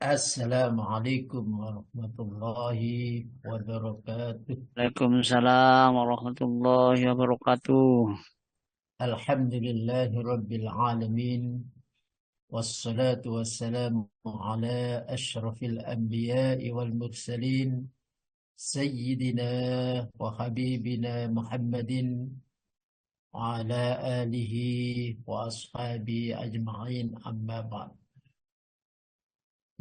Assalamualaikum warahmatullahi wabarakatuh. Waalaikumsalam warahmatullahi wabarakatuh. Alhamdulillahi rabbil alamin. Wassalatu wassalamu ala ashrafil anbiya'i wal mursalin. Sayyidina wa habibina Muhammadin wa ala alihi wa ashabi ajma'in amma ba'd.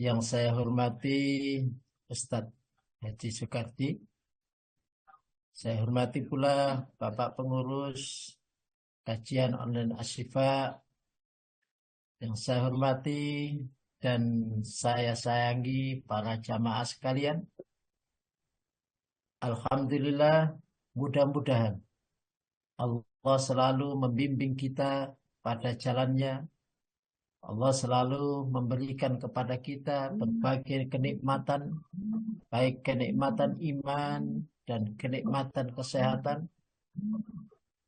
Yang saya hormati Ustadz Haji Soekardi. Saya hormati pula Bapak Pengurus Kajian Online Asyifa, yang saya hormati dan saya sayangi para jamaah sekalian. Alhamdulillah, mudah-mudahan Allah selalu membimbing kita pada jalannya. Allah selalu memberikan kepada kita berbagai kenikmatan, baik kenikmatan iman dan kenikmatan kesehatan.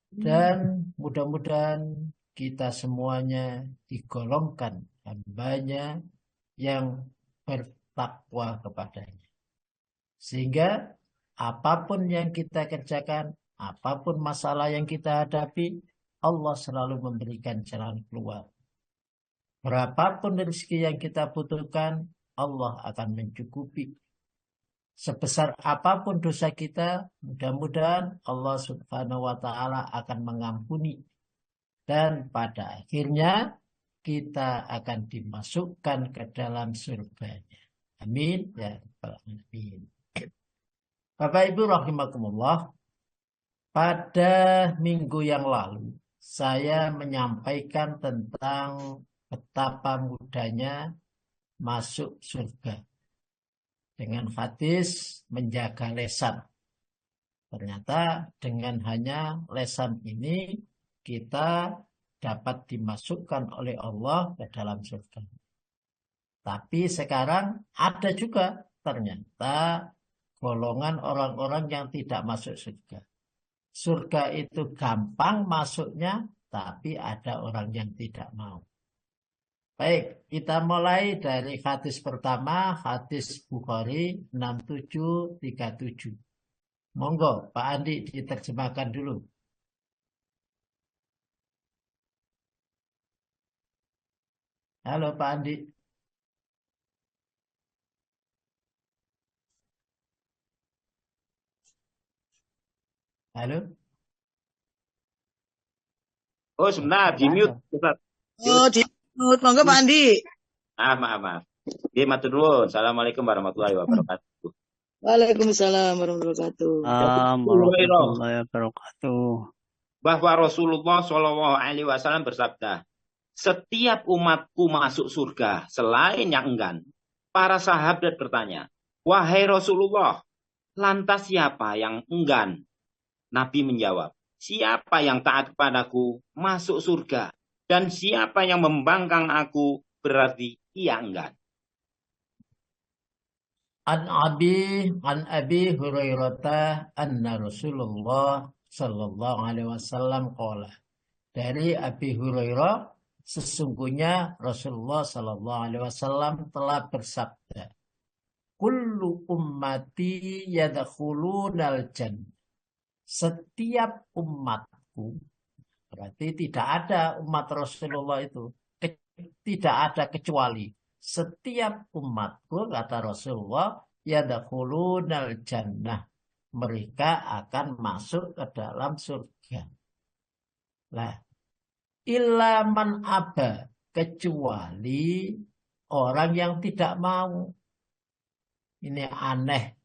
Dan mudah-mudahan kita semuanya digolongkan hambanya yang bertakwa kepadanya. Sehingga apapun yang kita kerjakan, apapun masalah yang kita hadapi, Allah selalu memberikan jalan keluar. Berapapun rezeki yang kita butuhkan, Allah akan mencukupi. Sebesar apapun dosa kita, mudah-mudahan Allah Subhanahu wa Ta'ala akan mengampuni, dan pada akhirnya kita akan dimasukkan ke dalam surganya. Amin ya rabbal alamin. Bapak Ibu rahimakumullah, pada minggu yang lalu saya menyampaikan tentang betapa mudahnya masuk surga dengan hadis menjaga lesan. Ternyata dengan hanya lesan ini kita dapat dimasukkan oleh Allah ke dalam surga. Tapi sekarang ada juga ternyata golongan orang-orang yang tidak masuk surga. Surga itu gampang masuknya, tapi ada orang yang tidak mau. Baik, kita mulai dari hadis pertama, hadis Bukhari 6737. Monggo, Pak Andi diterjemahkan dulu. Halo Pak Andi. Halo? Oh, sebentar, di Enggak ada. mute, Ustaz. Oh, Mute. di monggo Pak Andi. Maaf. Di matur nuwun. Assalamualaikum warahmatullahi wabarakatuh. Waalaikumsalam warahmatullahi wabarakatuh. Dari Assalamualaikum Abu Hurairah warahmatullahi wabarakatuh. bahwa Rasulullah Shallallahu Alaihi Wasallam bersabda, setiap umatku masuk surga selain yang enggan. Para sahabat bertanya, wahai Rasulullah, lantas siapa yang enggan? Nabi menjawab, siapa yang taat kepadaku masuk surga, dan siapa yang membangkang aku berarti ia enggan. An Abi Hurairah anna Rasulullah sallallahu alaihi wasallam qala. Dari Abi Hurairah, sesungguhnya Rasulullah sallallahu alaihi wasallam telah bersabda, kullu ummati yadkhulunal jannah. Setiap umatku, berarti tidak ada umat Rasulullah itu, tidak ada kecuali. Setiap umatku, kata Rasulullah, yadkhulunal jannah. Mereka akan masuk ke dalam surga. Lah, illa man aba, kecuali orang yang tidak mau. Ini aneh,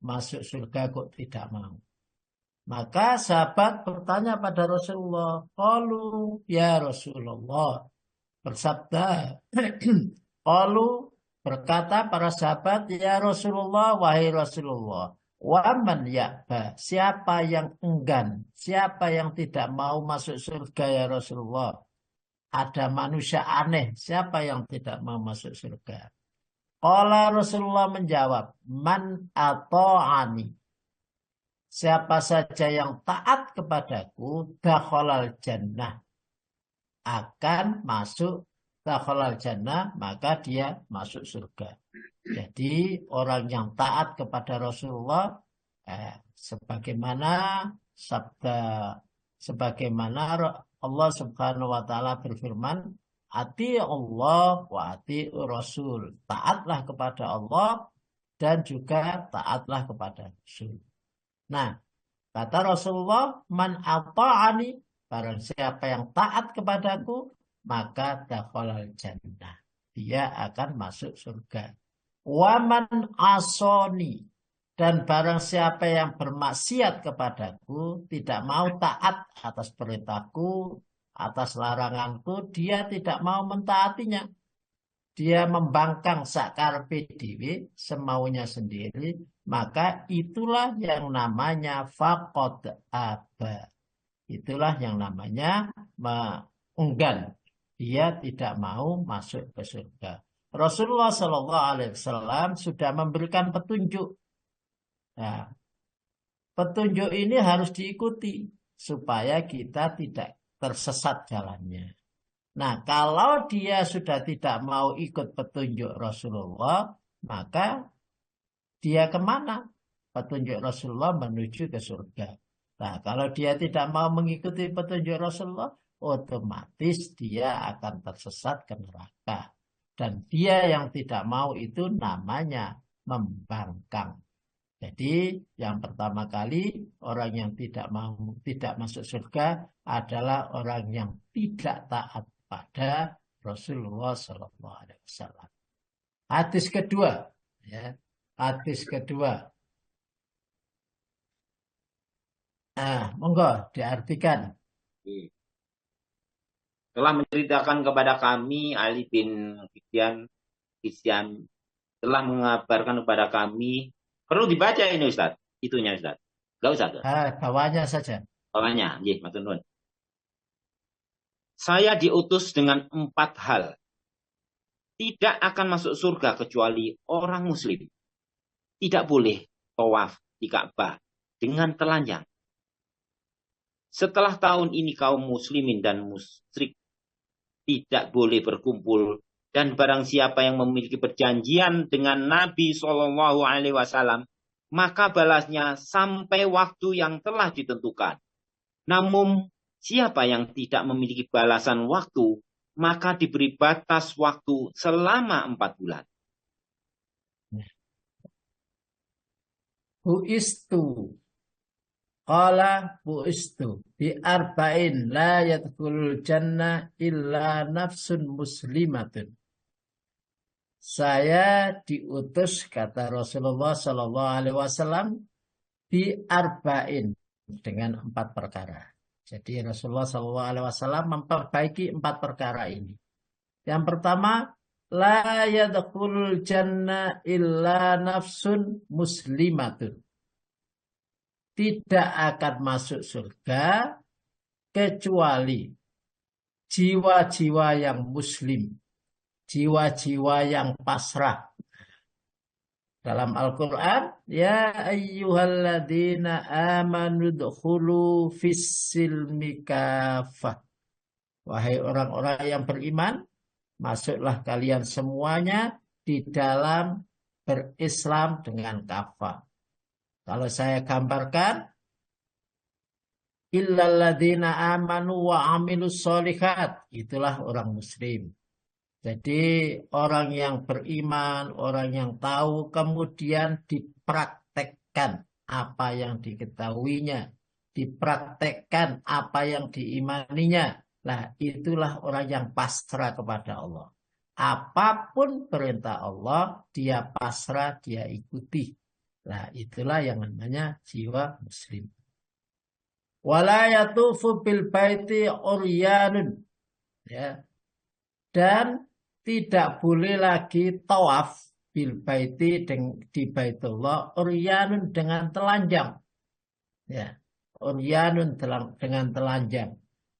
masuk surga kok tidak mau. Maka sahabat bertanya pada Rasulullah, qalu ya Rasulullah, bersabda, qalu, berkata para sahabat, ya Rasulullah, wahai Rasulullah, waman ya'ba, siapa yang enggan, siapa yang tidak mau masuk surga ya Rasulullah. Ada manusia aneh, siapa yang tidak mau masuk surga? Qala Rasulullah menjawab, man ata'ani. Siapa saja yang taat kepadaku, dakhalal jannah, akan masuk dakhalal jannah, maka dia masuk surga. Jadi orang yang taat kepada Rasulullah, sebagaimana sabda, sebagaimana Allah Subhanahu wa taala berfirman, ati Allah wa ati Rasul. Taatlah kepada Allah dan juga taatlah kepada Rasul. Nah, kata Rasulullah, man ata'ani, barang siapa yang taat kepadaku, maka dakhalal jannah. Dia akan masuk surga. Waman asoni, dan barang siapa yang bermaksiat kepadaku, tidak mau taat atas perintahku, atas laranganku, dia tidak mau mentaatinya. Dia membangkang sakarepe dhewe, semaunya sendiri, maka itulah yang namanya faqad aba. Itulah yang namanya enggan. Dia tidak mau masuk ke surga. Rasulullah Shallallahu Alaihi Wasallam sudah memberikan petunjuk. Nah, petunjuk ini harus diikuti supaya kita tidak tersesat jalannya. Nah, kalau dia sudah tidak mau ikut petunjuk Rasulullah, maka dia kemana? Petunjuk Rasulullah menuju ke surga. Nah, kalau dia tidak mau mengikuti petunjuk Rasulullah, otomatis dia akan tersesat ke neraka. Dan dia yang tidak mau itu namanya membangkang. Jadi yang pertama kali orang yang tidak masuk surga adalah orang yang tidak taat pada Rasulullah Sallallahu Alaihi Wasallam. Hadis kedua, ya, hadis kedua. Monggo diartikan. Telah menceritakan kepada kami, Ali bin Kisyan telah mengabarkan kepada kami. Perlu dibaca ini Ustaz, itunya Ustaz. Enggak usah. Bawahnya saja. Bawahnya, nggih, matur nuwun. Saya diutus dengan 4 hal. Tidak akan masuk surga kecuali orang muslim. Tidak boleh tawaf di Ka'bah dengan telanjang. Setelah tahun ini kaum muslimin dan musyrik tidak boleh berkumpul, dan barang siapa yang memiliki perjanjian dengan Nabi Shallallahu Alaihi Wasallam, maka balasnya sampai waktu yang telah ditentukan. Namun siapa yang tidak memiliki balasan waktu, maka diberi batas waktu selama 4 bulan. Buistu, qala buistu bi arba'in la yadkhulul jannah illa nafsun muslimatun. Saya diutus, kata Rasulullah Sallallahu Alaihi Wasallam, bi arba'in, dengan 4 perkara. Jadi Rasulullah Sallallahu Alaihi Wasallam memperbaiki 4 perkara ini. Yang pertama, la yadkhulul jannah illa nafsun muslimatun. Tidak akan masuk surga kecuali jiwa-jiwa yang muslim, jiwa-jiwa yang pasrah. Dalam Al-Quran, ya ayyuhalladzina amanu dkhulu fis-silmi kafah. Wahai orang-orang yang beriman, masuklah kalian semuanya di dalam berislam dengan kafah. Kalau saya gambarkan, illalladzina amanu wa amilus sholihat, itulah orang muslim. Jadi orang yang beriman, orang yang tahu, kemudian dipraktekkan apa yang diketahuinya, dipraktekkan apa yang diimaninya. Nah, itulah orang yang pasrah kepada Allah. Apapun perintah Allah, dia pasrah, dia ikuti. Nah, itulah yang namanya jiwa muslim. Wala yatufu bil baiti uryanun. Ya. Dan tidak boleh lagi tawaf bil baiti di Baitullah uryanun dengan telanjang. Ya, uryanun dengan telanjang.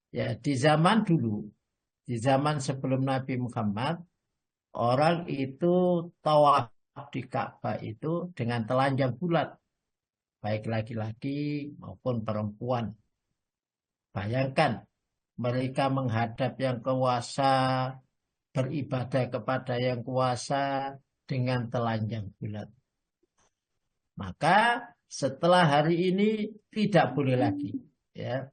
Ya, di zaman dulu, di zaman sebelum Nabi Muhammad, orang itu tawaf di Ka'bah itu dengan telanjang bulat, baik laki-laki maupun perempuan. Bayangkan mereka menghadap yang kuasa, beribadah kepada yang kuasa dengan telanjang bulat. Maka setelah hari ini tidak boleh lagi. Ya.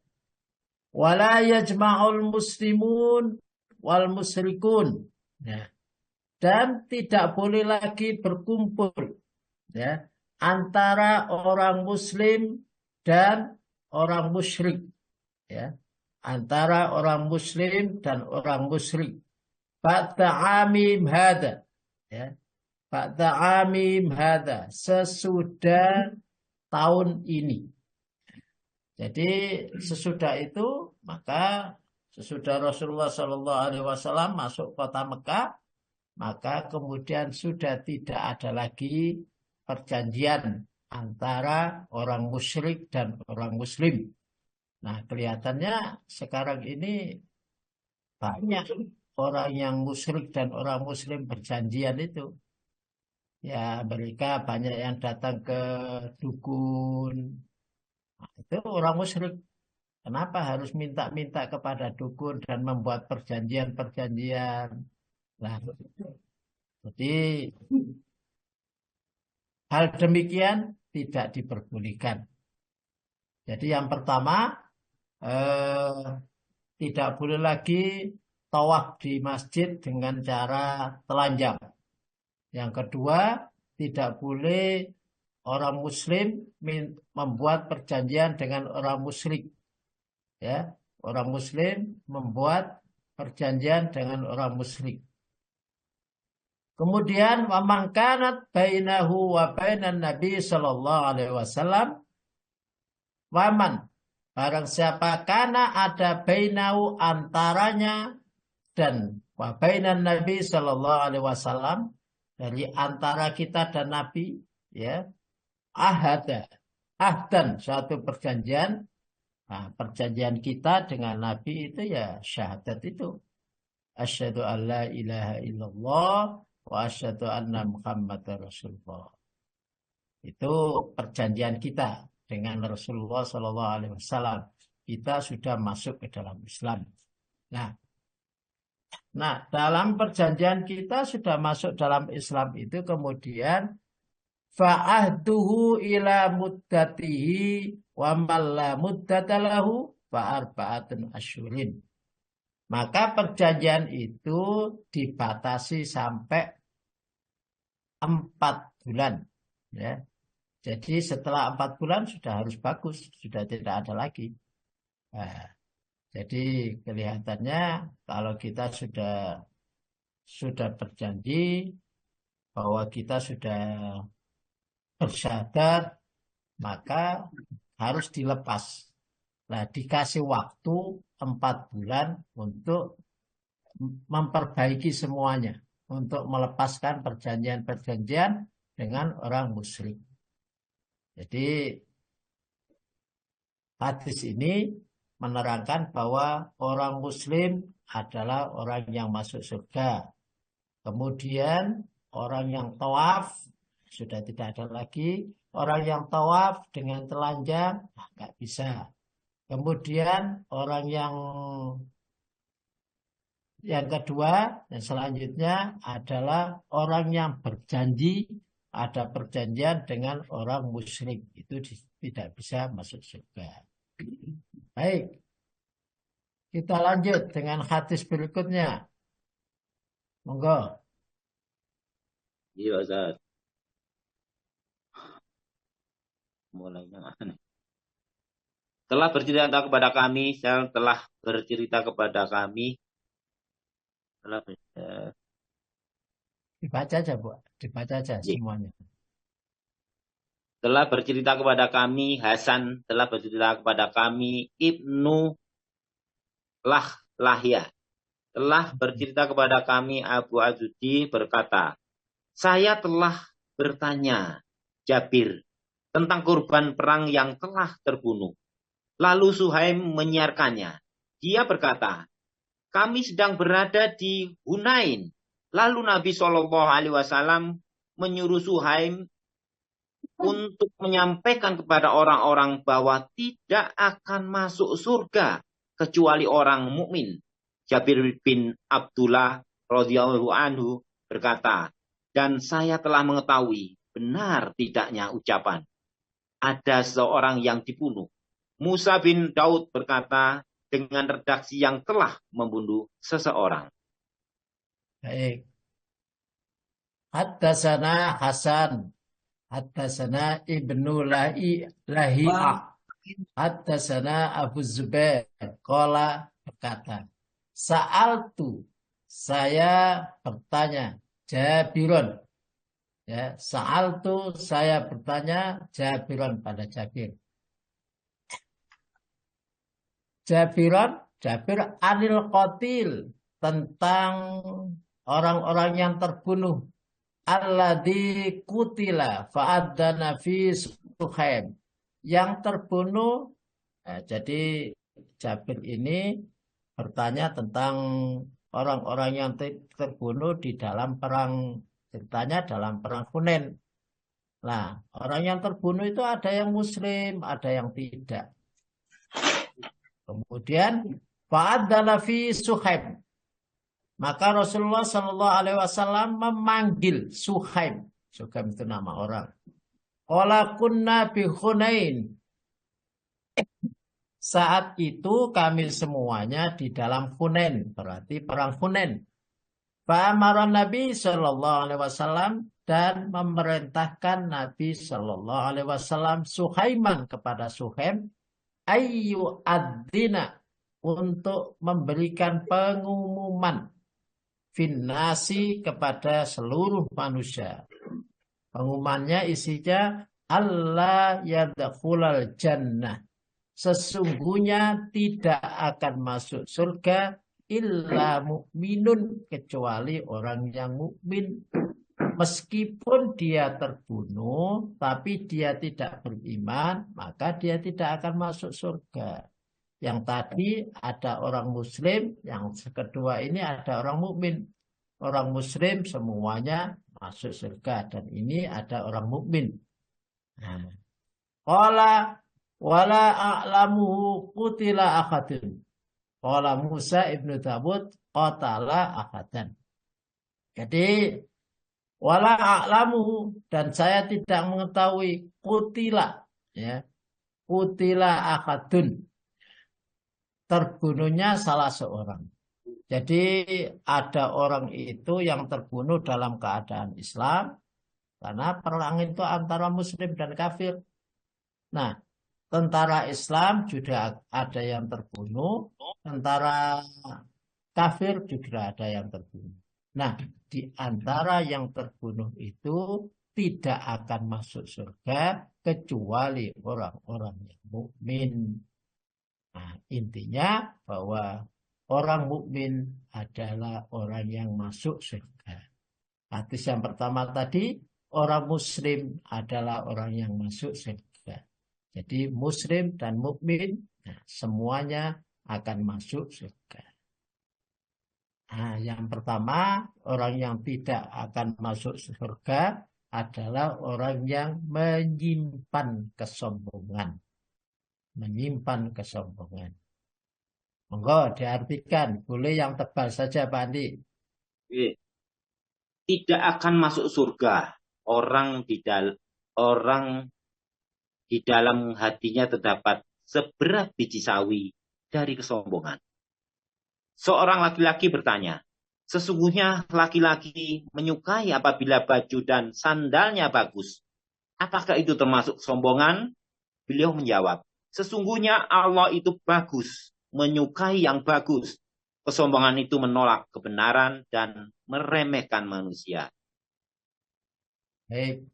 Wala yajma'ul muslimun wal musyrikun. Ya. Dan tidak boleh lagi berkumpul, ya, antara orang muslim dan orang musyrik, ya, antara orang muslim dan orang musyrik. Ba'da amim hada, ya, ba'da amim hada, sesudah tahun ini. Jadi sesudah itu, maka sesudah Rasulullah SAW masuk kota Mekah, maka kemudian sudah tidak ada lagi perjanjian antara orang musyrik dan orang muslim. Nah, kelihatannya sekarang ini banyak orang yang musyrik dan orang muslim berjanjian itu. Ya, mereka banyak yang datang ke dukun. Nah, itu orang musyrik. Kenapa harus minta-minta kepada dukun dan membuat perjanjian-perjanjian? Nah, jadi hal demikian tidak diperbolehkan. Jadi yang pertama, tidak boleh lagi tawaf di masjid dengan cara telanjang. Yang kedua, tidak boleh orang muslim membuat perjanjian dengan orang musyrik. Ya, orang muslim membuat perjanjian dengan orang musyrik. Kemudian wamangkanat bainahu wa bainan Nabi sallallahu alaihi wasallam waman, barang siapa kana ada bainahu antaranya dan wa bainan Nabi sallallahu alaihi wasallam, dari antara kita dan Nabi, ya, ahdan, suatu perjanjian. Nah, perjanjian kita dengan Nabi itu ya syahadat itu, asyhadu an la ilaha illallah wa asyhadu anna Muhammadar Rasulullah. Itu perjanjian kita dengan Rasulullah sallallahu alaihi wasallam. Kita sudah masuk ke dalam Islam. Nah, dalam perjanjian kita sudah masuk dalam Islam itu, kemudian fa'ahduhu ila muddatihi wa man la muddatalahu fa'arba'atun asyurin. Maka perjanjian itu dibatasi sampai 4 bulan. Ya. Jadi setelah 4 bulan sudah harus bagus, sudah tidak ada lagi. Nah, jadi kelihatannya kalau kita sudah berjanji bahwa kita sudah bersyahadat, maka harus dilepas. Nah, dikasih waktu 4 bulan untuk memperbaiki semuanya, untuk melepaskan perjanjian-perjanjian dengan orang musyrik. Jadi hadis ini menerangkan bahwa orang muslim adalah orang yang masuk surga. Kemudian orang yang tawaf sudah tidak ada lagi. Orang yang tawaf dengan telanjang nggak bisa. Kemudian orang yang kedua dan selanjutnya adalah orang yang berjanji, ada perjanjian dengan orang musyrik, itu tidak bisa masuk surga. Baik, kita lanjut dengan hadis berikutnya. Monggo. Iya, Ustaz. Mulainya mana? Telah bercerita kepada kami, Dibaca aja, Bu. Dibaca aja semuanya. Telah bercerita kepada kami, Hasan telah bercerita kepada kami, Ibnu Lahyah telah bercerita kepada kami, Abu Azudi berkata, saya telah bertanya Jabir tentang korban perang yang telah terbunuh. Lalu Suhaim menyiarkannya. Dia berkata, kami sedang berada di Hunain. Lalu Nabi SAW menyuruh Suhaim untuk menyampaikan kepada orang-orang bahwa tidak akan masuk surga kecuali orang mukmin. Jabir bin Abdullah radhiyallahu anhu berkata, dan saya telah mengetahui benar tidaknya ucapan ada seorang yang dibunuh. Musa bin Daud berkata dengan redaksi yang telah membunuh seseorang. Baik. Haddatsana Hasan, haddatsana Ibnu Lahiyah, haddatsana Abu Zubair, qala berkata, Sa'altu, saya bertanya, Jabirun. Ya, Sa'altu, saya bertanya, Jabirun pada Jabir. Jabir anil qatil, tentang orang-orang yang terbunuh. Alladzi kutila fa'adana fi Suhaim. Yang terbunuh, jadi Jabir ini bertanya tentang orang-orang yang terbunuh di dalam perang, ceritanya dalam perang Hunain. Nah, orang yang terbunuh itu ada yang muslim, ada yang tidak. Kemudian fa'adana fi Suhaim. Maka Rasulullah Shallallahu Alaihi Wasallam memanggil Suhaim. Suhaim itu nama orang. Qala kunna bi Hunain. Saat itu kami semuanya di dalam Hunain, berarti perang Hunain. Fa'amara Nabi Shallallahu Alaihi Wasallam, dan memerintahkan Nabi Shallallahu Alaihi Wasallam Suhaiman kepada Suhaim ayu adzina, untuk memberikan pengumuman finnasi kepada seluruh manusia. Pengumumannya isinya Allah yadkhulal jannah, sesungguhnya tidak akan masuk surga illa mu'minun, kecuali orang yang mukmin. Meskipun dia terbunuh tapi dia tidak beriman, maka dia tidak akan masuk surga. Yang tadi ada orang muslim, yang kedua ini ada orang mukmin. Orang muslim semuanya masuk surga, dan ini ada orang mukmin. Qala wala a'lamuhu qutila ahadun. Qala Musa ibnu Dawud qatala ahadan. Jadi wala a'lamuhu, dan saya tidak mengetahui qutila, ya. Qutila ahadun, terbunuhnya salah seorang. Jadi ada orang itu yang terbunuh dalam keadaan Islam, karena perang itu antara muslim dan kafir. Nah, tentara Islam juga ada yang terbunuh, tentara kafir juga ada yang terbunuh. Nah, di antara yang terbunuh itu tidak akan masuk surga kecuali orang-orang yang mukmin. Nah, intinya bahwa orang mukmin adalah orang yang masuk surga. Hadis yang pertama tadi, orang muslim adalah orang yang masuk surga. Jadi muslim dan mukmin, nah, semuanya akan masuk surga. Nah, yang pertama, orang yang tidak akan masuk surga adalah orang yang menyimpan kesombongan. Menyimpan kesombongan. Monggo diartikan, boleh yang tebal saja Pak Andi. Tidak akan masuk surga orang di dalam hatinya terdapat seberat biji sawi dari kesombongan. Seorang laki-laki bertanya, sesungguhnya laki-laki menyukai apabila baju dan sandalnya bagus. Apakah itu termasuk kesombongan? Beliau menjawab, sesungguhnya Allah itu bagus, menyukai yang bagus. Kesombongan itu menolak kebenaran dan meremehkan manusia. Baik.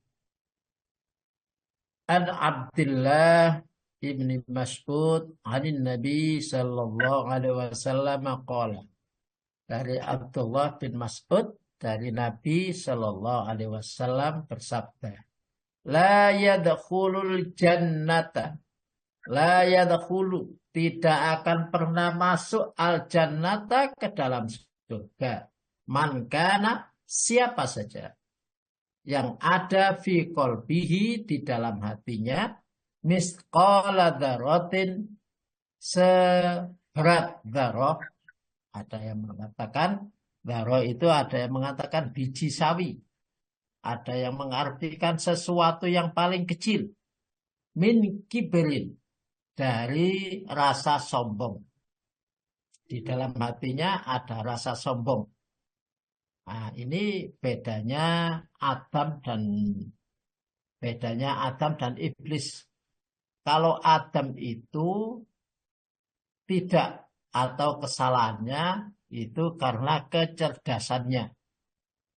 An Abdullah ibni Mas'ud anin Nabi sallallahu alaihi wasallam qala. Dari Abdullah bin Mas'ud, dari Nabi sallallahu alaihi wasallam bersabda, la yadkhulul jannata, la yadkhulu, tidak akan pernah masuk al-jannata, ke dalam surga, man kana, siapa saja yang ada fi qalbihi, di dalam hatinya, misqala dzarratin, seberat dzarrah, ada yang mengatakan Dzarah itu ada yang mengatakan biji sawi. Ada yang mengartikan sesuatu yang paling kecil. Min kiberin. Dari rasa sombong. Di dalam hatinya ada rasa sombong. Nah, ini bedanya Adam dan iblis. Kalau Adam itu tidak atau kesalahannya itu karena kecerdasannya.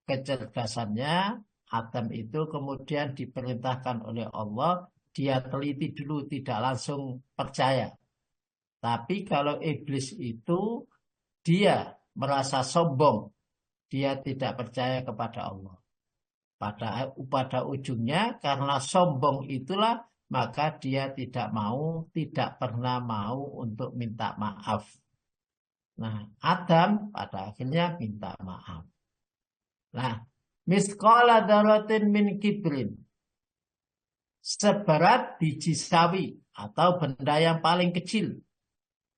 Kecerdasannya Adam itu kemudian diperintahkan oleh Allah, dia teliti dulu, tidak langsung percaya. Tapi kalau iblis itu dia merasa sombong, dia tidak percaya kepada Allah. Pada ujungnya karena sombong itulah maka dia tidak pernah mau untuk minta maaf. Nah, Adam pada akhirnya minta maaf. Nah, misqala dzarratin min kibrin. Seberat biji sawi atau benda yang paling kecil.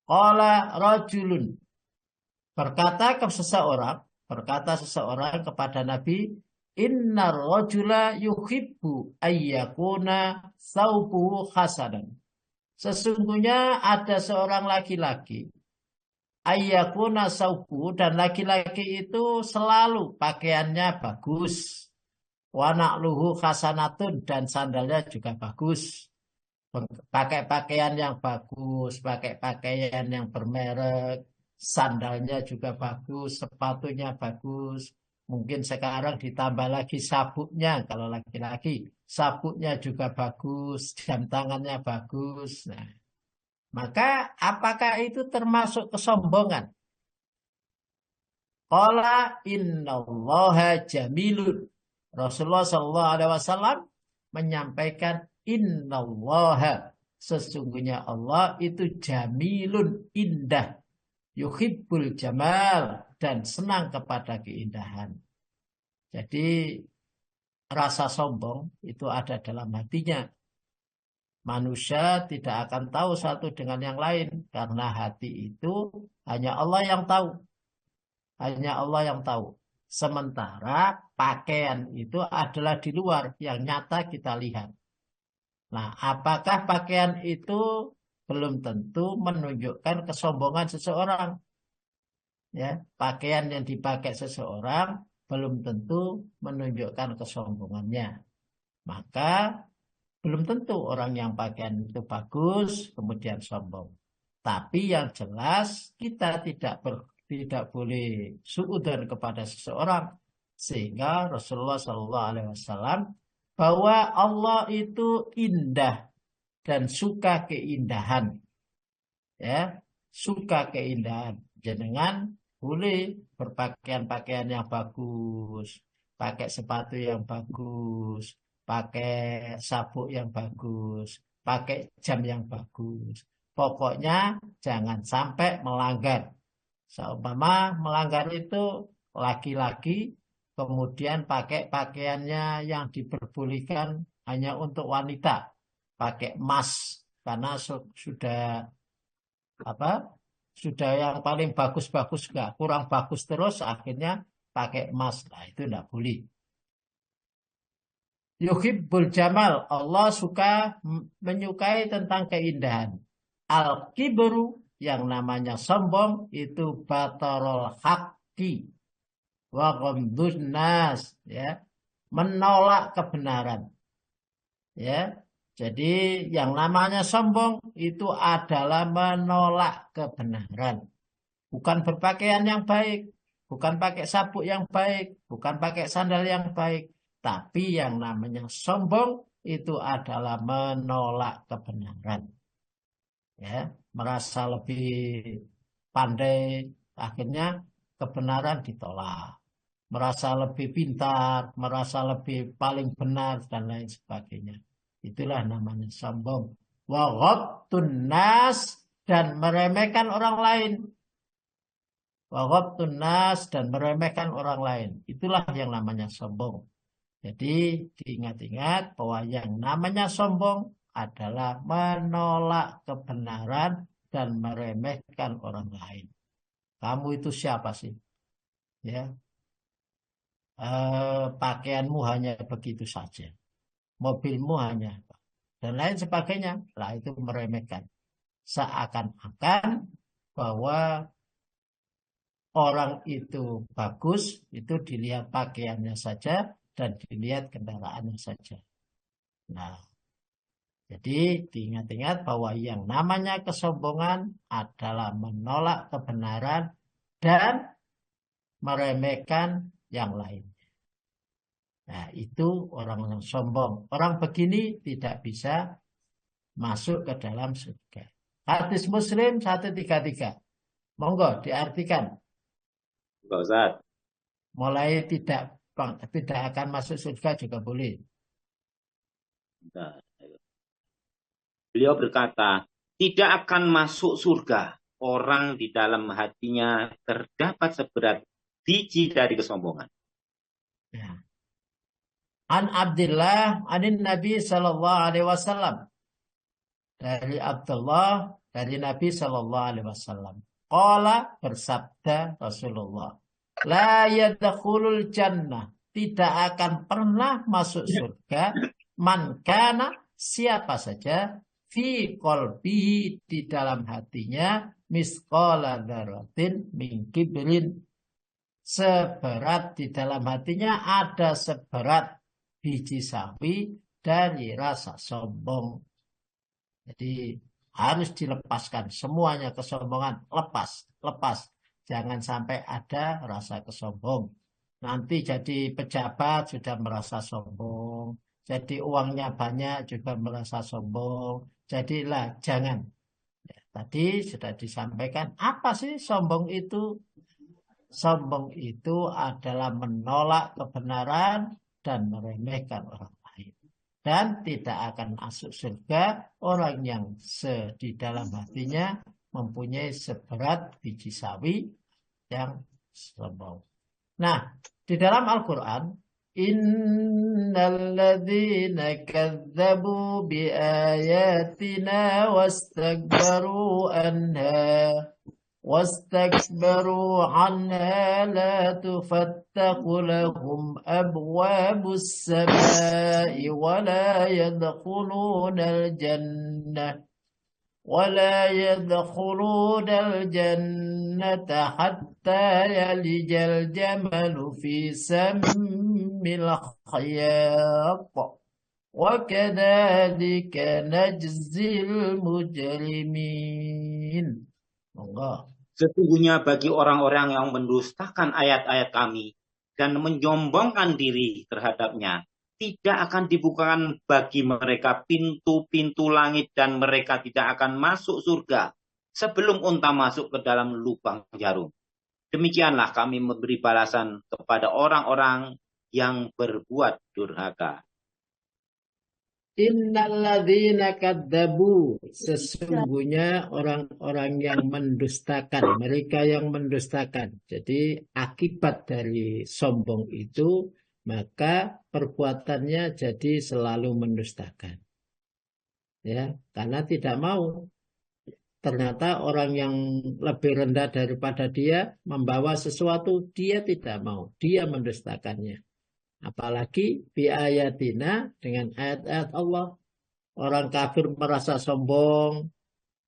Qala rajulun. Berkata seseorang kepada Nabi, innar rajula yuhibbu ayyakuna thawbuhu hasanan. Sesungguhnya ada seorang laki-laki ayyakuna thawbuhu, dan laki-laki itu selalu pakaiannya bagus. Wa na'luhu hasanatun, dan sandalnya juga bagus. Pakai pakaian yang bagus, pakai pakaian yang bermerek, sandalnya juga bagus, sepatunya bagus. Mungkin sekarang ditambah lagi sabuknya, kalau laki-laki sabuknya juga bagus, jam tangannya bagus. Nah, maka apakah itu termasuk kesombongan? Qala innallaha jamilun. Rasulullah SAW menyampaikan innallaha, sesungguhnya Allah itu jamilun, indah. Yuhibbul jamal, dan senang kepada keindahan. Jadi rasa sombong itu ada dalam hatinya. Manusia tidak akan tahu satu dengan yang lain karena hati itu hanya Allah yang tahu. Hanya Allah yang tahu. Sementara pakaian itu adalah di luar yang nyata kita lihat. Nah, apakah pakaian itu belum tentu menunjukkan kesombongan seseorang? Ya, pakaian yang dipakai seseorang belum tentu menunjukkan kesombongannya. Maka belum tentu orang yang pakaian itu bagus kemudian sombong. Tapi yang jelas kita tidak boleh suudzon kepada seseorang, sehingga Rasulullah SAW bahwa Allah itu indah dan suka keindahan. Ya, suka keindahan. Jenengan boleh berpakaian-pakaian yang bagus, pakai sepatu yang bagus, pakai sabuk yang bagus, pakai jam yang bagus. Pokoknya jangan sampai melanggar. Seumpama melanggar itu laki-laki kemudian pakai pakaiannya yang diperbolehkan hanya untuk wanita, pakai emas karena sudah yang paling bagus-bagus, nggak kurang bagus terus akhirnya pakai emas. Nah, itu tidak boleh. Yuhibbul jamal, Allah menyukai tentang keindahan. Al-kibru, yang namanya sombong, itu batarul haqqi wa ghamdun nas, ya, menolak kebenaran. Ya, jadi yang namanya sombong itu adalah menolak kebenaran. Bukan berpakaian yang baik, bukan pakai sabuk yang baik, bukan pakai sandal yang baik. Tapi yang namanya sombong itu adalah menolak kebenaran. Ya, merasa lebih pandai, akhirnya kebenaran ditolak. Merasa lebih pintar, merasa lebih paling benar, dan lain sebagainya. Itulah namanya sombong. Wa ghabtun nas, dan meremehkan orang lain. Wa ghabtun nas, dan meremehkan orang lain. Itulah yang namanya sombong. Jadi diingat-ingat bahwa yang namanya sombong adalah menolak kebenaran dan meremehkan orang lain. Kamu itu siapa sih? ya, pakaianmu hanya begitu saja, mobilmu hanya, dan lain sebagainya. Lah itu meremehkan. Seakan-akan bahwa orang itu bagus, itu dilihat pakaiannya saja dan dilihat kendaraannya saja. Nah, jadi diingat-ingat bahwa yang namanya kesombongan adalah menolak kebenaran dan meremehkan yang lain. Nah, itu orang yang sombong. Orang begini tidak bisa masuk ke dalam surga. Hadis Muslim 133. Monggo diartikan. Pak Ustaz. Mulai tidak akan masuk surga juga boleh. Nah, beliau berkata, tidak akan masuk surga orang di dalam hatinya terdapat seberat biji dari kesombongan. Ya. An Abdullah anin Nabi sallallahu alaihi wasallam. Dari Abdullah dari Nabi sallallahu alaihi wasallam. Qala, bersabda Rasulullah, la yadkhulul jannah, tidak akan pernah masuk surga man kana, siapa saja, fi qalbihi, di dalam hatinya, misqala dzarratin min kibrin, seberat, di dalam hatinya ada seberat biji sawi dari rasa sombong. Jadi harus dilepaskan semuanya kesombongan, lepas. Jangan sampai ada rasa kesombong. Nanti jadi pejabat sudah merasa sombong, jadi uangnya banyak juga merasa sombong. Jadilah jangan. Ya, tadi sudah disampaikan apa sih sombong itu? Sombong itu adalah menolak kebenaran dan meremehkan orang lain. Dan tidak akan masuk surga orang yang di dalam hatinya mempunyai seberat biji sawi yang sombong. Nah, di dalam Al-Quran, innal ladzina kadzabu biayatina wastakbaru anha la tufattahu lahum abwabus samai wala yadkhulunal jannah ولا يدخلون الجنة حتى يلج الجمل في سم الخياط وكذلك نجزي المجرمين. Sesungguhnya bagi orang-orang yang mendustakan ayat-ayat kami dan menyombongkan diri terhadapnya, tidak akan dibukakan bagi mereka pintu-pintu langit dan mereka tidak akan masuk surga sebelum unta masuk ke dalam lubang jarum. Demikianlah kami memberi balasan kepada orang-orang yang berbuat durhaka. Innalladzina kadzabu, sesungguhnya orang-orang yang mendustakan, mereka yang mendustakan. Jadi akibat dari sombong itu, maka perbuatannya jadi selalu mendustakan. Ya, karena tidak mau. Ternyata orang yang lebih rendah daripada dia membawa sesuatu, dia tidak mau. Dia mendustakannya. Apalagi biayatina, dengan ayat-ayat Allah. Orang kafir merasa sombong,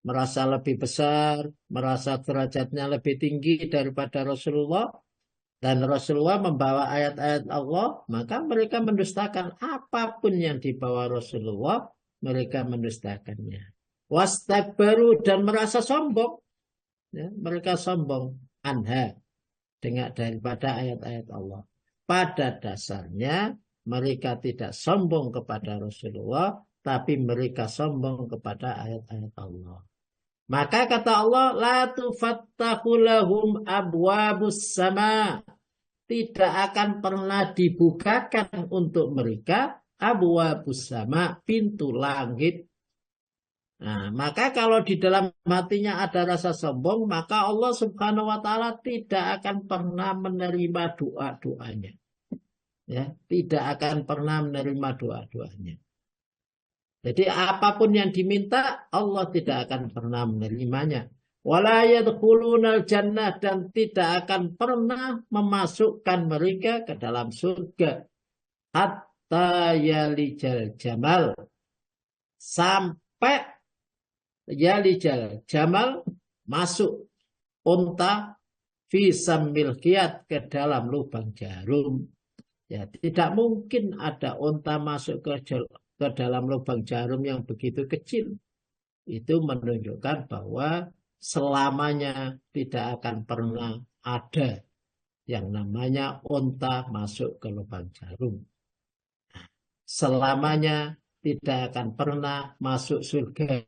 merasa lebih besar, merasa derajatnya lebih tinggi daripada Rasulullah. Dan Rasulullah membawa ayat-ayat Allah, maka mereka mendustakan apapun yang dibawa Rasulullah, mereka mendustakannya. Wastakbaru, dan merasa sombong. Ya, mereka sombong anha dengan daripada ayat-ayat Allah. Pada dasarnya mereka tidak sombong kepada Rasulullah, tapi mereka sombong kepada ayat-ayat Allah. Maka kata Allah, la tufattahu lahum abwabus sama, tidak akan pernah dibukakan untuk mereka abwabus sama, pintu langit. Nah, maka kalau di dalam hatinya ada rasa sombong, maka Allah Subhanahu wa taala tidak akan pernah menerima doa-doanya. Ya, tidak akan pernah menerima doa-doanya. Jadi apapun yang diminta, Allah tidak akan pernah menerimanya. Wala yadkhulunal jannah, dan tidak akan pernah memasukkan mereka ke dalam surga. Hatta yalijal jamal, sampai yalijal jamal, masuk unta fi sammil khiyat, ke dalam lubang jarum. Ya, tidak mungkin ada unta masuk ke dalam lubang jarum yang begitu kecil. Itu menunjukkan bahwa selamanya tidak akan pernah ada yang namanya unta masuk ke lubang jarum. Selamanya tidak akan pernah masuk surga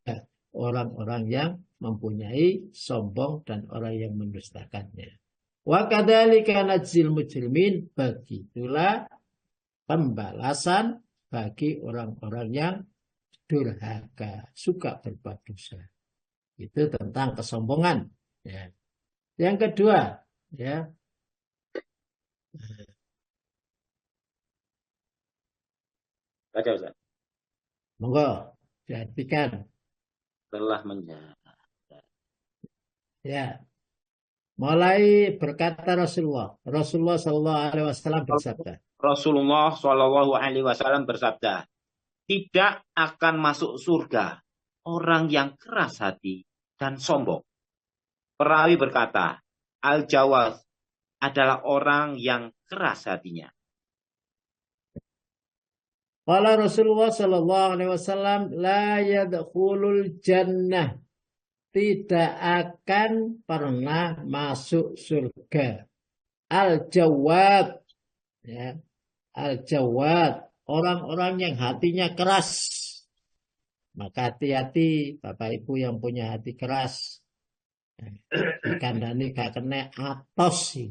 orang-orang yang mempunyai sombong dan orang yang mendustakannya. Wa kadzalika najzil mujrimin, begitulah pembalasan bagi orang-orang yang durhaka, suka berbuat dosa. Itu tentang kesombongan. Ya. Yang kedua, ya, Baca Ustaz. monggo diartikan. Telah menjaga. Ya, mulai berkata Rasulullah Shallallahu Alaihi Wasallam bersabda. Rasulullah Shallallahu Alaihi Wasallam bersabda, tidak akan masuk surga orang yang keras hati dan sombong. Perawi berkata, Al-Jawaz adalah orang yang keras hatinya. Qala Rasulullah Shallallahu Alaihi Wasallam, la yadkhulul jannah, tidak akan pernah masuk surga. Al-Jawad, ya, Al-Jawad, orang-orang yang hatinya keras. Maka hati-hati Bapak Ibu yang punya hati keras. Dikandani gak kena atos sih.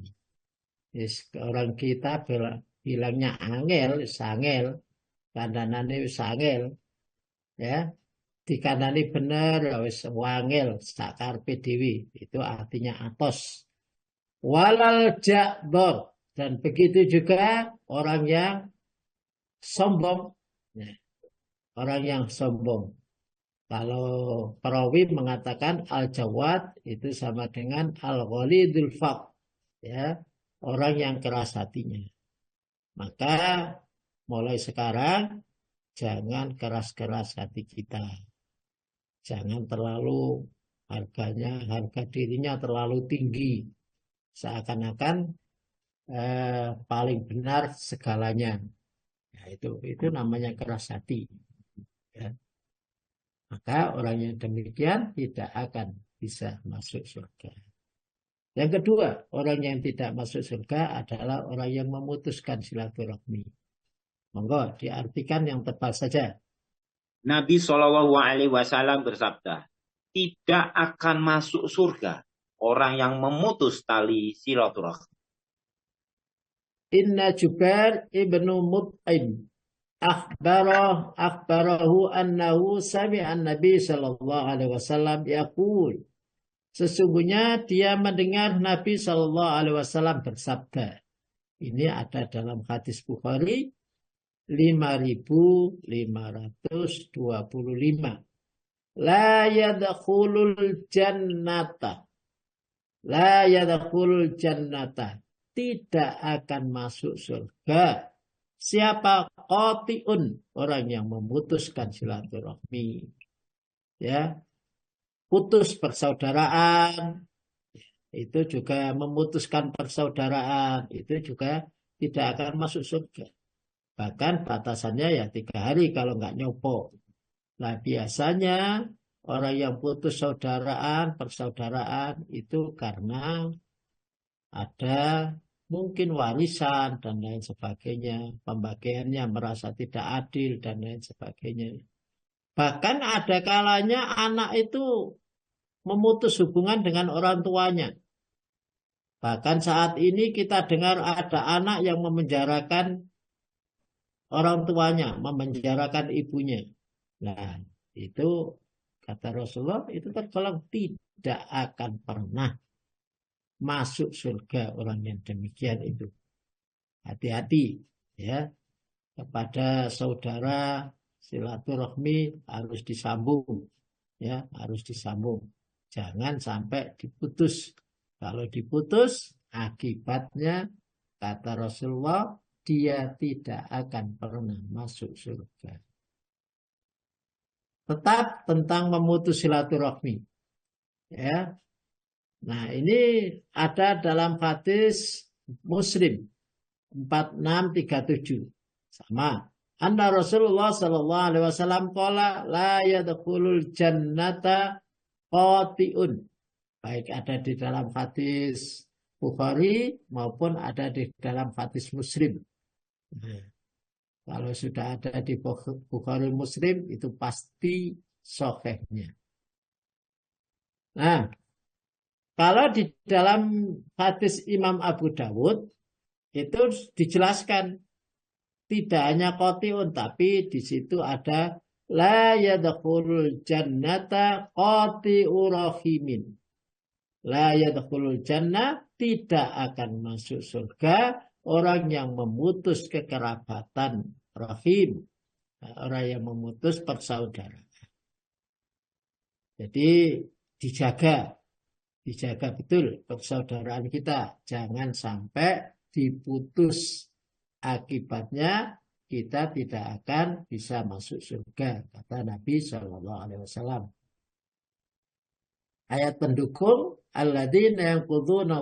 Orang kita bilangnya angel, sangel. Kandanane wis angel, ya, dikandani bener wis wangel, sakarepe dhewe, itu artinya atos. Walal ja'dor, dan begitu juga orang yang sombong, ya, orang yang sombong. Kalau perawi mengatakan al-jawad itu sama dengan al-ghalidul faq, ya, orang yang keras hatinya. Maka mulai sekarang jangan keras-keras hati kita. Jangan terlalu harga dirinya terlalu tinggi. Seakan-akan paling benar segalanya. Ya, itu namanya keras hati. Ya. Maka orang yang demikian tidak akan bisa masuk surga. Yang kedua, orang yang tidak masuk surga adalah orang yang memutuskan silaturahmi. Monggo diartikan yang tepat saja. Nabi Shallallahu Alaihi Wasallam bersabda, tidak akan masuk surga orang yang memutus tali silaturahmi. Inna Jubair ibnu Mut'im akhbarahu annahu sami'an Nabi Shallallahu Alaihi Wasallam yaqul. Sesungguhnya dia mendengar Nabi Shallallahu Alaihi Wasallam bersabda. Ini ada dalam hadis Bukhari 5525. La yadkhulul jannata. La yadkhulul jannata. Tidak akan masuk surga. Siapa qati'un, orang yang memutuskan silaturahmi. Ya. Putus persaudaraan. Itu juga memutuskan persaudaraan. Itu juga tidak akan masuk surga. Bahkan batasannya ya 3 hari kalau nggak nyopo. Nah biasanya orang yang putus persaudaraan itu karena ada mungkin warisan dan lain sebagainya. Pembagiannya merasa tidak adil dan lain sebagainya. Bahkan ada kalanya anak itu memutus hubungan dengan orang tuanya. Bahkan saat ini kita dengar ada anak yang memenjarakan orang tuanya, memenjarakan ibunya. Nah, itu kata Rasulullah, itu tergolong tidak akan pernah masuk surga orang yang demikian itu. Hati-hati ya, kepada saudara silaturahmi harus disambung, ya, harus disambung. Jangan sampai diputus. Kalau diputus, akibatnya kata Rasulullah, dia tidak akan pernah masuk surga. Tetap tentang memutus silaturahmi. Ya. Nah, ini ada dalam hadis Muslim 4637. Sama. Anna Rasulullah sallallahu alaihi wasallam qala la yadkhulul jannata qati'un. Baik ada di dalam hadis Bukhari maupun ada di dalam hadis Muslim. Nah, kalau sudah ada di Bukhari Muslim itu pasti sahihnya. Nah, kalau di dalam hadis Imam Abu Dawud itu dijelaskan tidak hanya qati'un, tapi di situ ada la yadkhulul jannata qati'u rahimin. La yadkhulul jannah, tidak akan masuk surga orang yang memutus kekerabatan rahim, orang yang memutus persaudaraan. Jadi dijaga betul persaudaraan kita, jangan sampai diputus. Akibatnya kita tidak akan bisa masuk surga, kata Nabi Shallallahu Alaihi Wasallam. Ayat pendukung alladzina yanquduna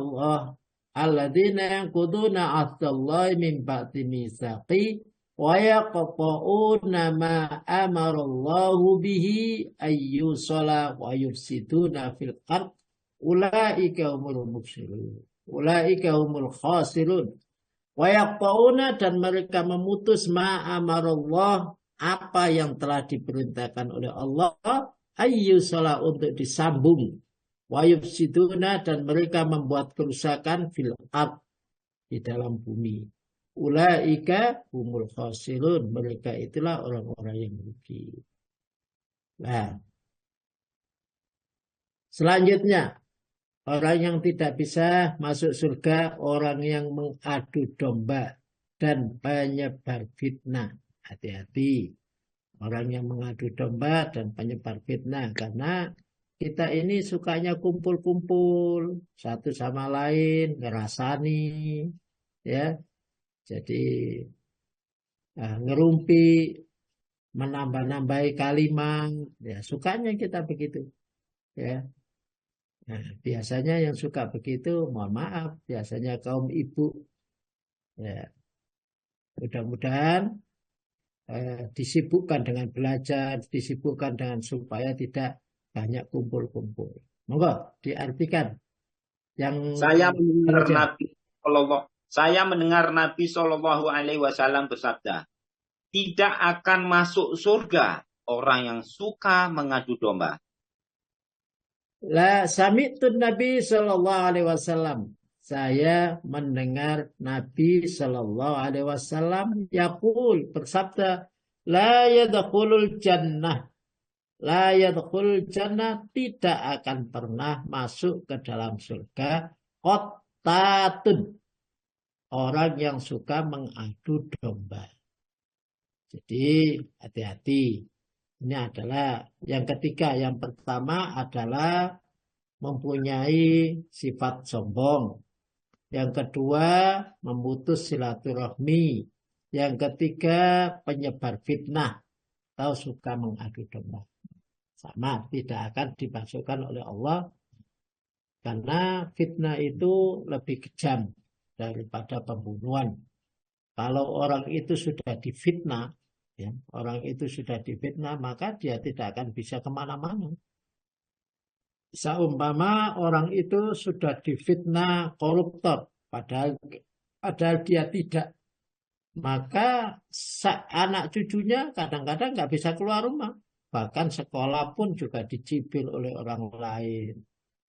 ahdallahi min ba'di mitsaqi wa yaqta'una ma amarallahu bihi ayyusala wa yufsiduna fil ard ulaika humul mufsidun ulaika humul khasirun. Wa yaqta'una, dan mereka memutus ma amarallah, apa yang telah diperintahkan oleh Allah, ayyusala, untuk disambung, wa yufsiduna, dan mereka membuat kerusakan fil ard, di dalam bumi. Ulaika humul khasirun, mereka itulah orang-orang yang rugi. Nah, selanjutnya orang yang tidak bisa masuk surga, orang yang mengadu domba dan penyebar fitnah. Hati-hati orang yang mengadu domba dan penyebar fitnah, karena kita ini sukanya kumpul-kumpul satu sama lain, ngerasani, ya. Jadi ngerumpi, menambah-nambahi kalimat, ya sukanya kita begitu, ya. Nah, biasanya yang suka begitu, mohon maaf, biasanya kaum ibu. Ya, mudah-mudahan disibukkan dengan belajar, disibukkan dengan supaya tidak banyak kumpul-kumpul. Monggo diartikan yang saya mendengar Nabi Shallallahu Alaihi Wasallam bersabda, tidak akan masuk surga orang yang suka mengadu domba. La sami'tun Nabi sallallahu alaihi wasallam. Saya mendengar Nabi sallallahu alaihi wasallam yaqul, bersabda, la yadkhulul jannah. La yadkhulul jannah, tidak akan pernah masuk ke dalam surga qattatun, orang yang suka mengadu domba. Jadi hati-hati. Ini adalah yang ketiga. Yang pertama adalah mempunyai sifat sombong. Yang kedua, memutus silaturahmi. Yang ketiga, penyebar fitnah atau suka mengadu domba. Sama, tidak akan dimasukkan oleh Allah, karena fitnah itu lebih kejam daripada pembunuhan. Kalau orang itu sudah difitnah, ya, orang itu sudah difitnah, maka dia tidak akan bisa kemana-mana. Seumpama orang itu sudah difitnah koruptor, padahal dia tidak, maka anak cucunya kadang-kadang nggak bisa keluar rumah. Bahkan sekolah pun juga dicibir oleh orang lain.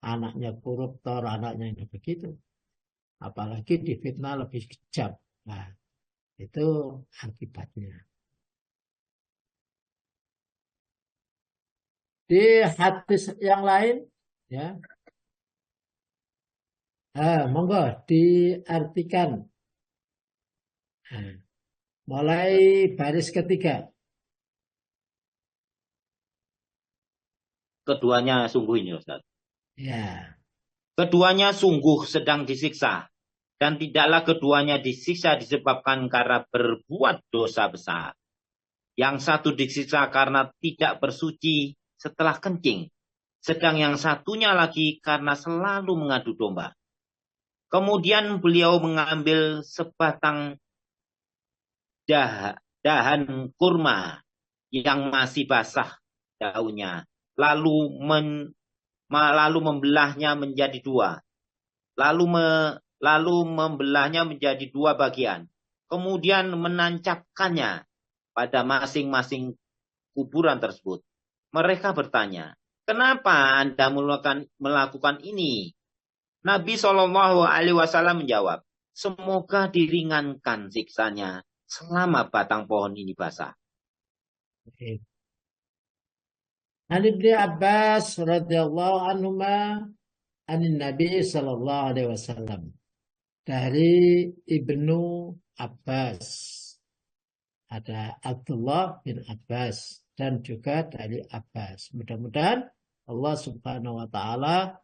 Anaknya koruptor, anaknya ini begitu. Apalagi difitnah lebih kejam. Nah, itu akibatnya. Di hadis yang lain, ya, monggo diartikan. Mulai baris ketiga. Keduanya sungguh ini, Ustaz. Ya. Keduanya sungguh sedang disiksa, dan tidaklah keduanya disiksa disebabkan karena berbuat dosa besar. Yang satu disiksa karena tidak bersuci setelah kencing, sedang yang satunya lagi karena selalu mengadu domba. Kemudian beliau mengambil sebatang dahan kurma yang masih basah daunnya, lalu membelahnya menjadi dua, lalu membelahnya menjadi dua bagian, kemudian menancapkannya pada masing-masing kuburan tersebut. Mereka bertanya, kenapa Anda melakukan ini? Nabi SAW menjawab, semoga diringankan siksanya selama batang pohon ini basah. An Ibnu Abbas radhiyallahu anhuma anin Nabi sallallahu alaihi wasallam. Dari Ibnu Abbas. Ada Abdullah bin Abbas dan juga dari Abbas. Mudah-mudahan Allah Subhanahu wa taala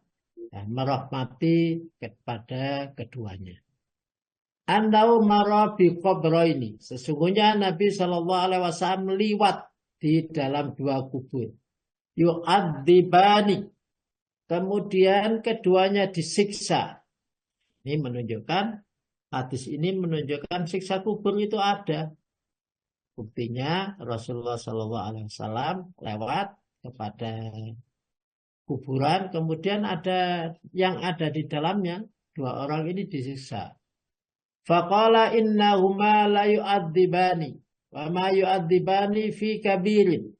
merahmati kepada keduanya. Andau mara bi qabraini. Sesungguhnya Nabi sallallahu alaihi wasallam liwat di dalam dua kubur. Yu'adzibani. Kemudian keduanya disiksa. Ini menunjukkan, hadis ini menunjukkan siksa kubur itu ada. Buktinya Rasulullah SAW lewat kepada kuburan, kemudian ada yang ada di dalamnya, dua orang ini disiksa. Faqala innahuma la yu'adzibani wa ma yu'adzibani fi kabirin.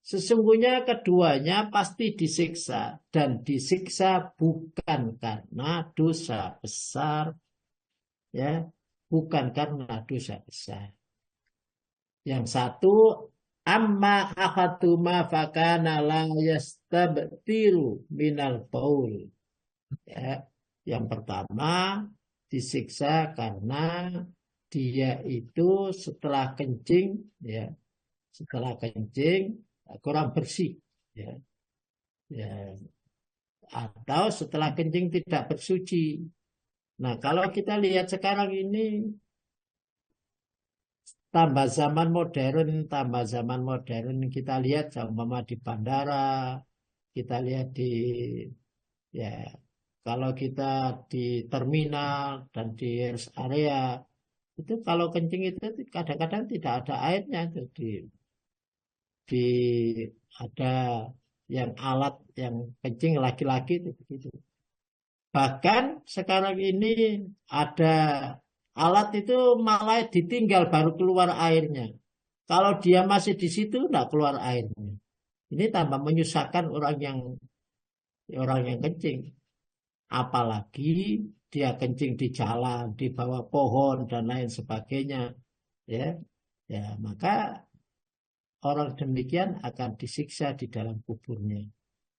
Sesungguhnya keduanya pasti disiksa, dan disiksa bukan karena dosa besar, ya, bukan karena dosa besar. Yang satu, amma akhaduma fakana la yastabtiru minal baul. Ya, yang pertama disiksa karena dia itu setelah kencing, ya, kurang bersih, ya, ya, atau setelah kencing tidak bersuci. Nah, kalau kita lihat sekarang ini tambah zaman modern, kita lihat umpama di bandara, kita lihat di, ya, kalau kita di terminal dan di rest area itu kalau kencing itu kadang-kadang tidak ada airnya, jadi ada yang alat yang kencing laki-laki itu begitu. Bahkan sekarang ini ada alat itu malah ditinggal baru keluar airnya. Kalau dia masih di situ tidak keluar airnya. Ini tambah menyusahkan orang yang kencing. Apalagi dia kencing di jalan, di bawah pohon dan lain sebagainya. Ya, ya, maka orang demikian akan disiksa di dalam kuburnya.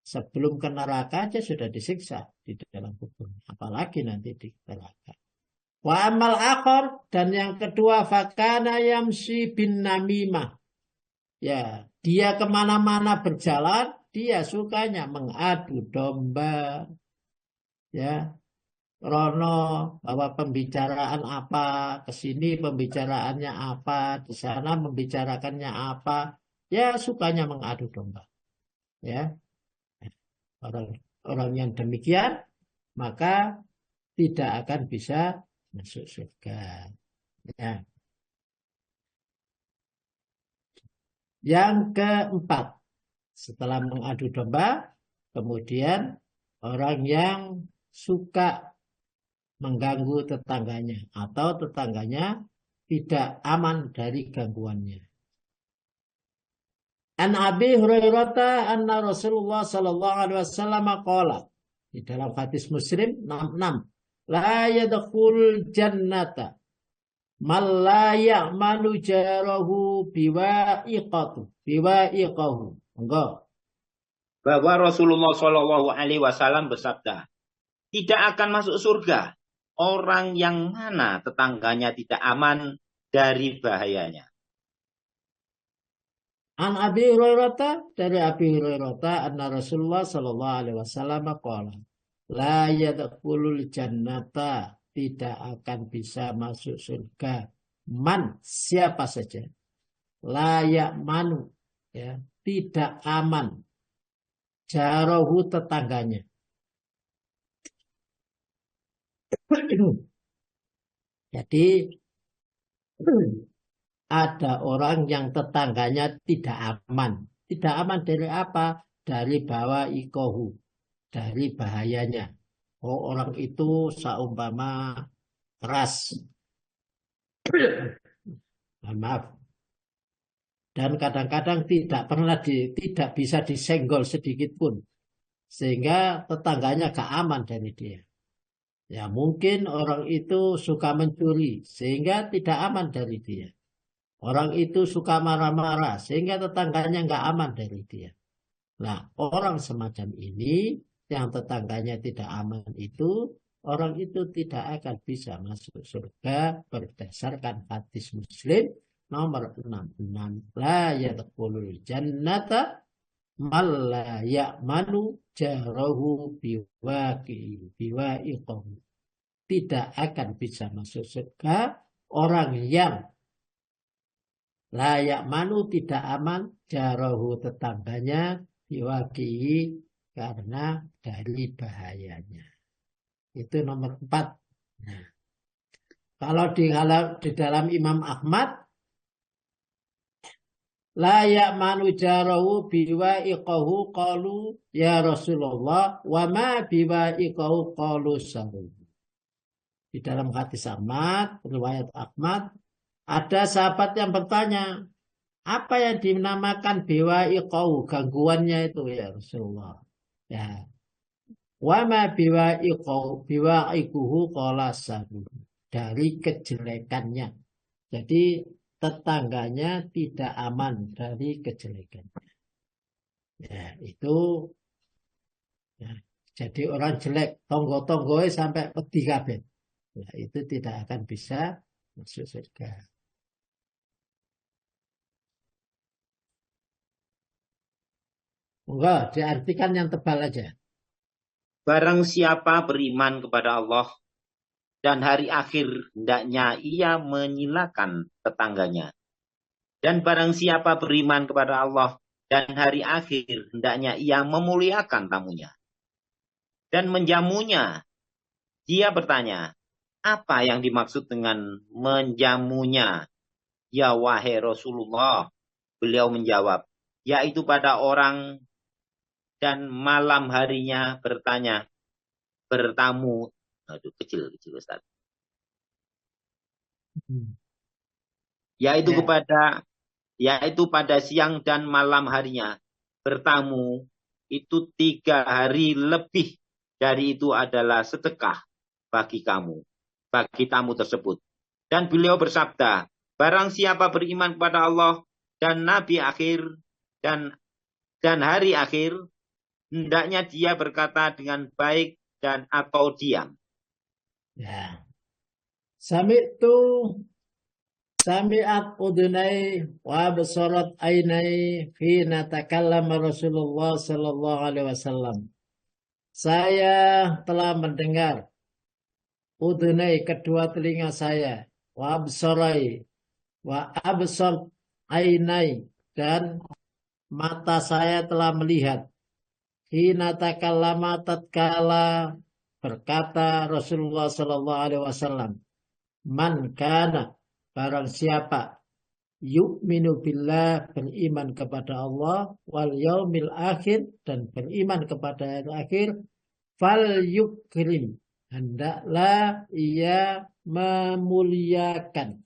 Sebelum ke neraka aja sudah disiksa di dalam kuburnya. Apalagi nanti di neraka. Wa amal akhar, dan yang kedua, fakana yamsi bin namimah. Ya, dia kemana-mana berjalan, dia sukanya mengadu domba. Ya, Rono bahwa pembicaraan apa, ke sini pembicaraannya apa, di sana membicarakannya apa, ya sukanya mengadu domba. Ya, orang yang demikian maka tidak akan bisa masuk surga. Ya. Yang keempat, setelah mengadu domba, kemudian orang yang suka mengganggu tetangganya atau tetangganya tidak aman dari gangguannya. An Abi Hurairah anna Rasulullah sallallahu alaihi wasallam qala, di dalam hadis Muslim 66, la yadkhul jannata man la ya'manu jarahu biwa'iqahu. Enggak. Bahwa Rasulullah SAW bersabda, tidak akan masuk surga orang yang mana tetangganya tidak aman dari bahayanya. An Abi Hurairah dari Abi Hurairah anna Rasulullah sallallahu alaihi wasallam qala la yadkhulul jannata tidak akan bisa masuk surga man siapa saja layak manu ya tidak aman jarahu tetangganya. Jadi ada orang yang tetangganya tidak aman. Tidak aman dari apa? Dari bawa ikohu. Dari bahayanya. Oh, orang itu seumpama keras. Maaf. Dan kadang-kadang tidak bisa disenggol sedikit pun. Sehingga tetangganya gak aman dari dia. Ya mungkin orang itu suka mencuri. Sehingga tidak aman dari dia. Orang itu suka marah-marah sehingga tetangganya nggak aman dari dia. Nah, orang semacam ini yang tetangganya tidak aman itu, orang itu tidak akan bisa masuk surga berdasarkan hadis Muslim nomor 66. La yadkhulul jannata man la ya'manu jarahu biwa'iqahu. Tidak akan bisa masuk surga orang yang layak manu tidak aman jarahu tetangganya diwakihi karena dari bahayanya. Itu nomor 4. Nah, kalau di dalam Imam Ahmad layak manu jarahu biwa'iqahu qalu ya Rasulullah wa ma biwa'iqahu qalu sahu. Di dalam hadis Ahmad, riwayat Ahmad ada sahabat yang bertanya, apa yang dinamakan biwa'iqau, gangguannya itu ya Rasulullah. Ya. Wa ma biwa'iquhu qala sabu. Dari kejelekannya. Jadi tetangganya tidak aman dari kejelekannya. Ya, itu ya, jadi orang jelek, tonggo-tonggoe sampai peti kabeh. Ya, itu tidak akan bisa masuk surga. Enggak, diartikan yang tebal aja. Barang siapa beriman kepada Allah dan hari akhir, hendaknya ia menyilakan tetangganya. Dan barang siapa beriman kepada Allah dan hari akhir, hendaknya ia memuliakan tamunya dan menjamunya. Dia bertanya, apa yang dimaksud dengan menjamunya? Ya wahai Rasulullah, beliau menjawab, yaitu pada orang dan malam harinya bertamu. Aduh, kecil Ustaz. Yaitu pada siang dan malam harinya bertamu, itu 3 hari lebih dari itu adalah sedekah bagi kamu, bagi tamu tersebut. Dan beliau bersabda, barang siapa beriman kepada Allah dan Nabi akhir dan hari akhir, hendaknya dia berkata dengan baik dan atau diam. Ya. Sami'at udunai wa basarat ainai fi natakallama Rasulullah sallallahu alaihi wasallam. Saya telah mendengar udunai kedua telinga saya wa absarai wa absar ainai dan mata saya telah melihat hina takallama tatkala berkata Rasulullah sallallahu alaihi wasallam, man kana barang siapa yu'minu billah beriman kepada Allah wal yaumil akhir dan beriman kepada hari akhir fal yukrim hendaklah ia memuliakan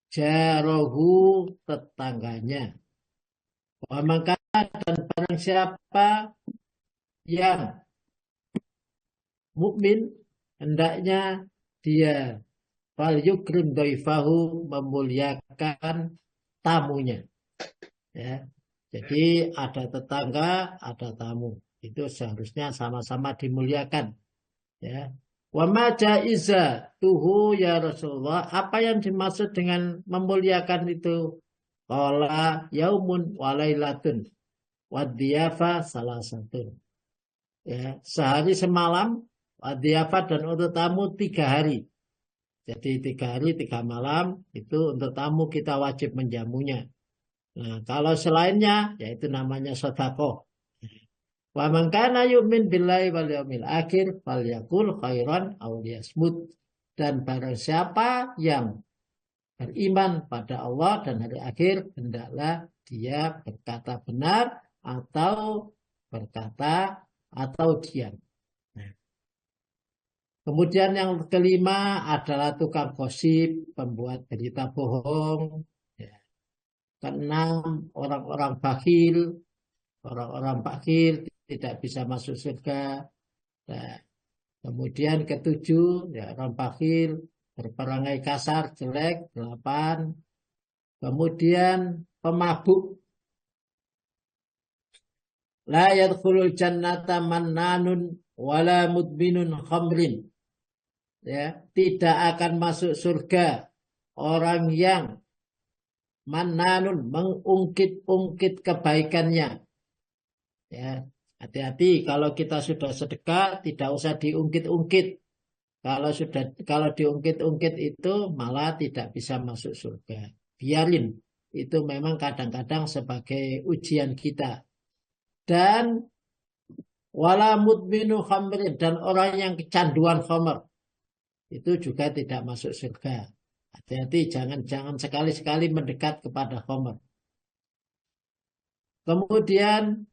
jarahu tetangganya. Wa maka dan barang siapa yang mukmin hendaknya dia fal yukrim dhaifahu memuliakan tamunya. Ya. Jadi ada tetangga, ada tamu. Itu seharusnya sama-sama dimuliakan. Ya. Wa ma jaiza tuhu ya Rasulullah. Apa yang dimaksud dengan memuliakan itu qala yaumun walailatun wadhiyafa salah satu. Ya, sehari semalam wadhiyafa dan untuk tamu 3 hari. Jadi 3 hari 3 malam itu untuk tamu kita wajib menjamunya. Nah, kalau selainnya yaitu namanya sedekah. Wa man kana yu'min billahi wal yaumil akhir falyakul khairan aw liyasmut. Dan barang siapa yang beriman pada Allah dan hari akhir, hendaklah dia berkata benar atau berkata atau diam. Nah, kemudian yang kelima adalah tukang gosip, pembuat berita bohong. Ya. Keenam, orang-orang bakhil. Orang-orang bakhil tidak bisa masuk surga. Nah, kemudian ketujuh, ya, orang bakhil berperangai kasar, jelek. 8. Kemudian pemabuk. La yadkhulul jannata mannanun wala mudminun khamrin. Ya, tidak akan masuk surga orang yang mannanun mengungkit-ungkit kebaikannya. Ya, hati-hati kalau kita sudah sedekah tidak usah diungkit-ungkit. Kalau diungkit-ungkit itu malah tidak bisa masuk surga. Biarin, itu memang kadang-kadang sebagai ujian kita. Dan wala mudminu khamrin, dan orang yang kecanduan khamr itu juga tidak masuk surga. Hati-hati, jangan sekali-sekali mendekat kepada khamr. Kemudian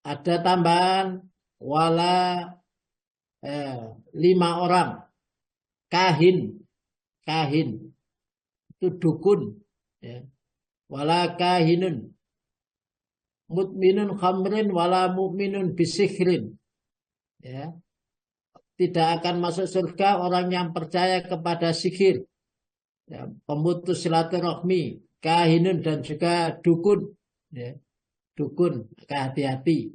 ada tambahan wala 5 orang kahin itu dukun, ya. Wala kahinun mutminun khamrin wala mu'minun bisikhrin, ya. Tidak akan masuk surga orang yang percaya kepada sihir, ya, pemutus silaturahmi, kahinun dan juga dukun, ya. Dukun, hati-hati.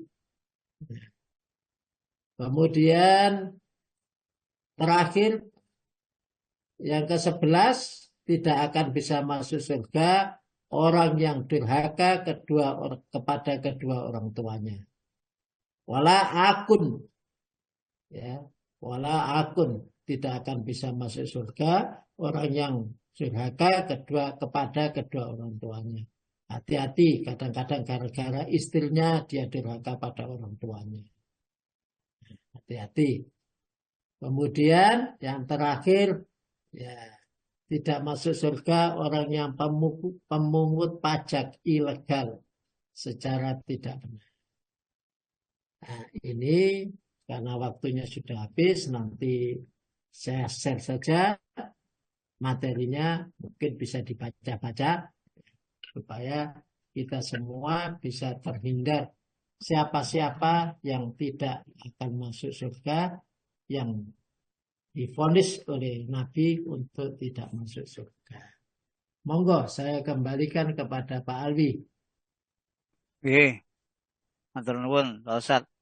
Kemudian terakhir yang ke-11, tidak akan bisa masuk surga orang yang durhaka kepada kedua orang tuanya. Wala akun, ya, wala akun, tidak akan bisa masuk surga orang yang durhaka kepada kedua orang tuanya. Hati-hati, kadang-kadang gara-gara istrinya dia durhaka pada orang tuanya. Hati-hati. Kemudian yang terakhir, ya, tidak masuk surga orang yang pemungut pajak ilegal secara tidak benar. Nah, ini karena waktunya sudah habis, nanti saya share saja materinya, mungkin bisa dibaca-baca supaya kita semua bisa terhindar siapa-siapa yang tidak akan masuk surga, yang divonis oleh Nabi untuk tidak masuk surga. Monggo saya kembalikan kepada Pak Alwi. Oke, matur nuwun, Pak Ustaz.